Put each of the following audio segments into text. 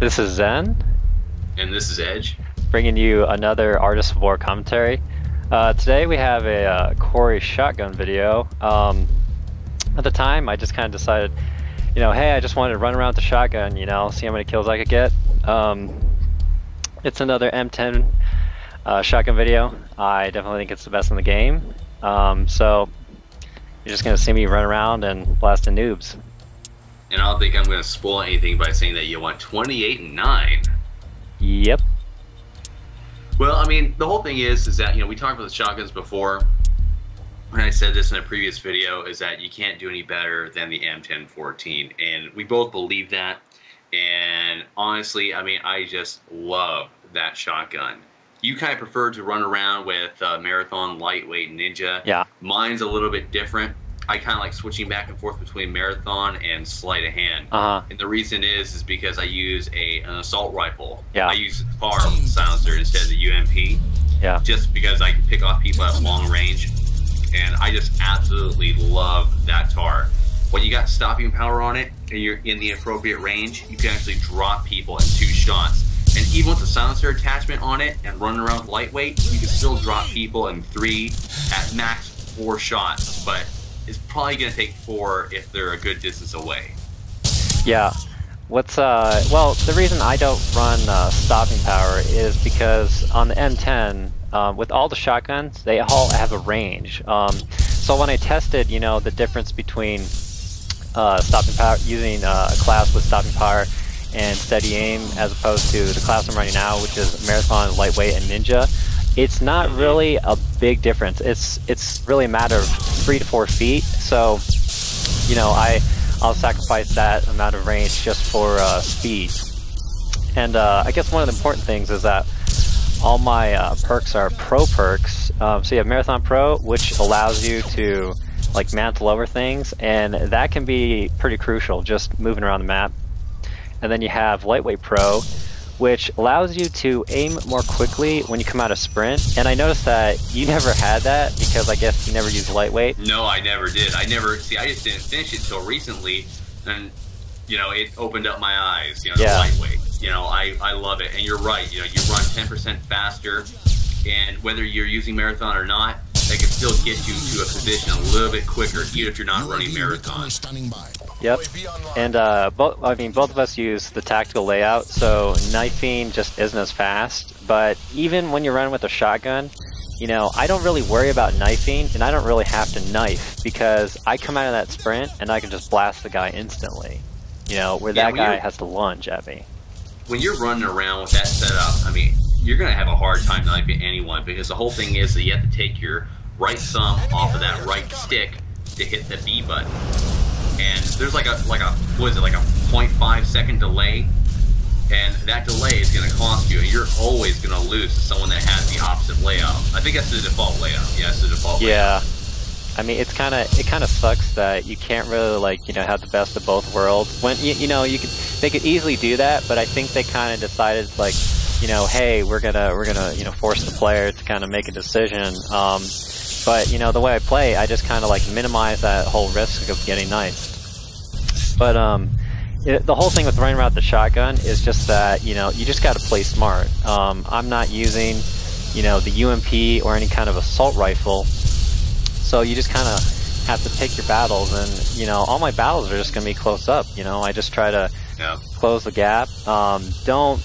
This is Zen, And this is Edge. bringing you another Artist of War commentary. Today we have a Corey shotgun video. At the time, I just kind of decided, hey, I just wanted to run around with the shotgun, see how many kills I could get. It's another M10 shotgun video. I definitely think it's the best in the game. So you're just going to see me run around and blast the noobs. And I don't think I'm going to spoil anything by saying that you want 28 and 9. Yep. Well, I mean, the whole thing is that, we talked about the shotguns before. When I said this in a previous video, is that you can't do any better than the M1014. And we both believe that. And honestly, I mean, I just love that shotgun. You kind of prefer to run around with Marathon, Lightweight, Ninja. Yeah. Mine's a little bit different. I kind of like switching back and forth between Marathon and Sleight of Hand. And the reason is because I use an assault rifle. Yeah. I use a tar silencer instead of the UMP. Yeah. Just because I can pick off people at long range. And I just absolutely love that tar. When you got stopping power on it and you're in the appropriate range, you can actually drop people in 2 shots. And even with the silencer attachment on it and running around with Lightweight, you can still drop people in 3, at max 4 shots. But it's probably going to take 4 if they're a good distance away. Yeah. Well, the reason I don't run stopping power is because on the M10, with all the shotguns, they all have a range. So when I tested, the difference between stopping power, using a class with stopping power and steady aim, as opposed to the class I'm running now, which is Marathon, Lightweight, and Ninja, it's not really a big difference. It's really a matter of 3 to 4 feet. So, I'll sacrifice that amount of range just for speed. And I guess one of the important things is that all my perks are pro perks. So you have Marathon Pro, which allows you to mantle over things, and that can be pretty crucial, just moving around the map. And then you have Lightweight Pro, which allows you to aim more quickly when you come out of sprint. And I noticed that you never had that because I guess you never used Lightweight. No, I never did. I just didn't finish it until recently, and it opened up my eyes. The Lightweight. I love it. And you're right. You run 10% faster, and whether you're using Marathon or not, they can still get you to a position a little bit quicker, even if you're not running Marathon. Yep, and both of us use the tactical layout, so knifing just isn't as fast. But even when you're running with a shotgun, I don't really worry about knifing, and I don't really have to knife because I come out of that sprint and I can just blast the guy instantly. Where that guy has to lunge at me. When you're running around with that setup, I mean, you're gonna have a hard time knifing anyone because the whole thing is that you have to take your right thumb off of that right stick to hit the B button. And there's like a what is it, like a 0.5 second delay, and that delay is going to cost you, and you're always going to lose to someone that has the opposite layout. I think that's the default layout. Yeah, it's the default layout. Yeah, I mean, it kind of sucks that you can't really have the best of both worlds. When they could easily do that, but I think they kind of decided hey, we're gonna force the player to kind of make a decision. But the way I play, I just kind of minimize that whole risk of getting knifed. But the whole thing with running around the shotgun is just that you just got to play smart. I'm not using the UMP or any kind of assault rifle, so you just kind of have to pick your battles. And all my battles are just gonna be close up. I just try to close the gap. Don't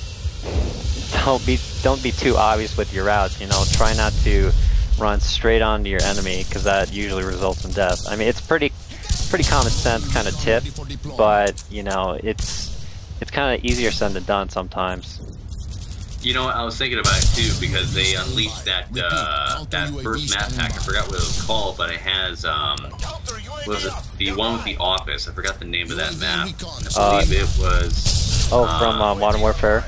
be too obvious with your routes. Try not to run straight onto your enemy because that usually results in death. I mean, it's pretty common sense kind of tip, but it's kind of easier said than done sometimes. I was thinking about it too because they unleashed that first map pack. I forgot what it was called, but it has what was it, the one with the office? I forgot the name of that map. I believe it was from Modern Warfare.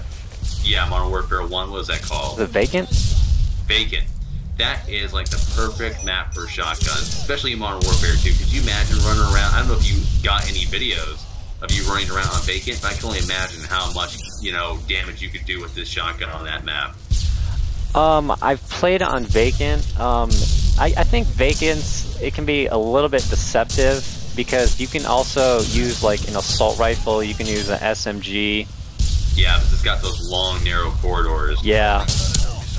Yeah, Modern Warfare 1. What was that called? The Vacant? Vacant. That is like the perfect map for shotguns, especially in Modern Warfare 2. Could you imagine running around? I don't know if you got any videos of you running around on Vacant, but I can only imagine how much damage you could do with this shotgun on that map. I've played on Vacant. I think Vacant's, it can be a little bit deceptive because you can also use an assault rifle. You can use an SMG. Yeah, but it's got those long, narrow corridors. Yeah.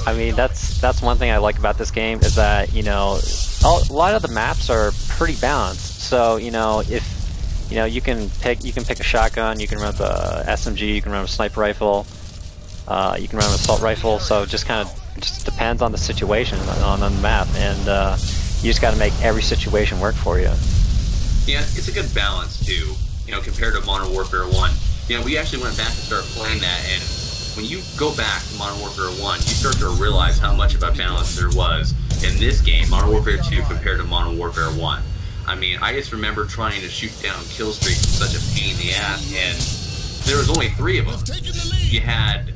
I mean, that's one thing I like about this game is that, you know, a lot of the maps are pretty balanced. So, you know, if you know, you can pick a shotgun, you can run the SMG, you can run a sniper rifle, you can run an assault rifle. So it just depends on the situation on the map, and you just got to make every situation work for you. Yeah, it's a good balance too. You know, compared to Modern Warfare 1. You know, we actually went back and started playing that, and when you go back to Modern Warfare 1, you start to realize how much of a balance there was in this game, Modern Warfare 2, compared to Modern Warfare 1. I mean, I just remember trying to shoot down kill streaks was such a pain in the ass, and there was only 3 of them. You had,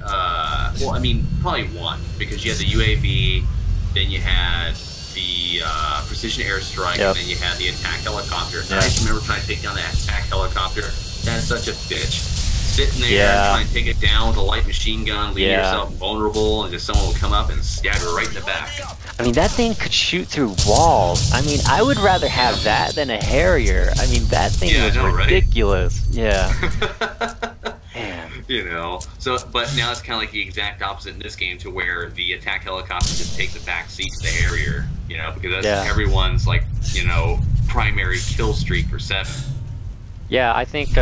well, I mean, probably 1, because you had the UAV, then you had the precision airstrike, and then you had the attack helicopter. And I just remember trying to take down that attack helicopter. That's such a bitch. Sitting there and trying to take it down with a light machine gun, leaving yourself vulnerable, and just someone will come up and stab you right in the back. I mean, that thing could shoot through walls. I mean, I would rather have that than a Harrier. I mean, that thing was ridiculous. Right? Yeah. Man. You know, so, but now it's kind of like the exact opposite in this game, to where the attack helicopter just takes the back seat to the Harrier, you know, because that's everyone's, like, you know, primary kill streak for 7. Yeah, I think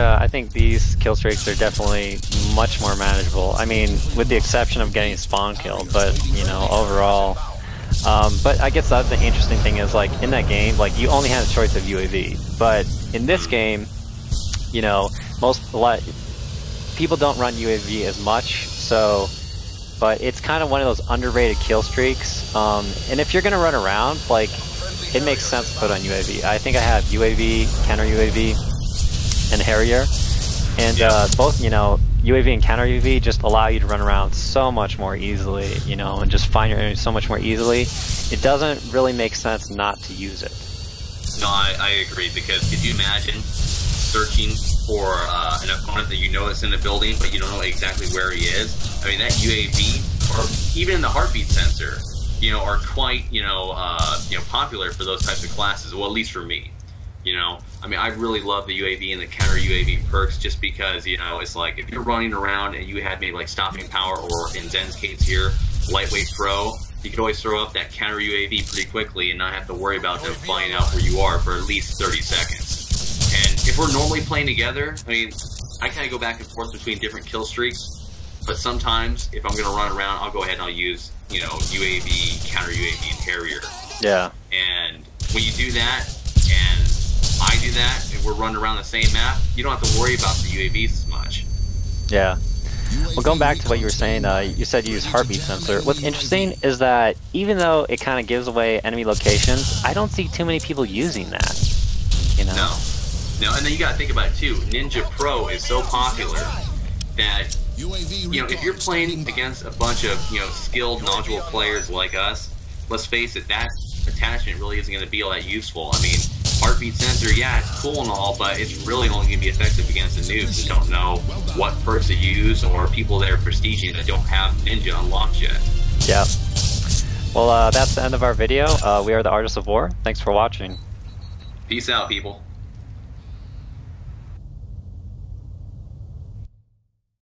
these kill streaks are definitely much more manageable. I mean, with the exception of getting spawn killed, but, you know, overall. But I guess the other interesting thing is, like, in that game, like, you only had a choice of UAV. But in this game, you know, people don't run UAV as much, so, but it's kind of one of those underrated kill streaks. And if you're gonna run around, like, it makes sense to put on UAV. I think I have UAV, counter UAV, and Harrier, and both, you know, UAV and counter UAV just allow you to run around so much more easily, you know, and just find your enemies so much more easily. It doesn't really make sense not to use it. No, I agree, because could you imagine searching for an opponent that you know is in the building, but you don't know exactly where he is? I mean, that UAV, or even the heartbeat sensor, you know, are quite, you know, popular for those types of classes. Well, at least for me. You know, I mean, I really love the UAV and the counter UAV perks, just because, you know, it's like if you're running around and you had maybe like stopping power, or in Zen's case here, lightweight throw, you could always throw up that counter UAV pretty quickly and not have to worry about them finding out where you are for at least 30 seconds. And if we're normally playing together, I mean, I kind of go back and forth between different kill streaks, but sometimes if I'm going to run around, I'll go ahead and I'll use, you know, UAV, counter UAV, and Harrier. Yeah. And when you do that, and I do that, and we're running around the same map, you don't have to worry about the UAVs as much. Yeah. Well, going back to what you were saying, you said you use heartbeat sensor. What's interesting is that even though it kind of gives away enemy locations, I don't see too many people using that. You know? No, and then you got to think about it too. Ninja Pro is so popular that, you know, if you're playing against a bunch of, you know, skilled, knowledgeable players like us, let's face it, that attachment really isn't going to be all that useful. I mean, heartbeat sensor, yeah, it's cool and all, but it's really only going to be effective against the noobs that don't know what perks to use, or people that are prestiging that don't have Ninja unlocked yet. Yeah. Well, that's the end of our video. We are the Artists of War. Thanks for watching. Peace out, people.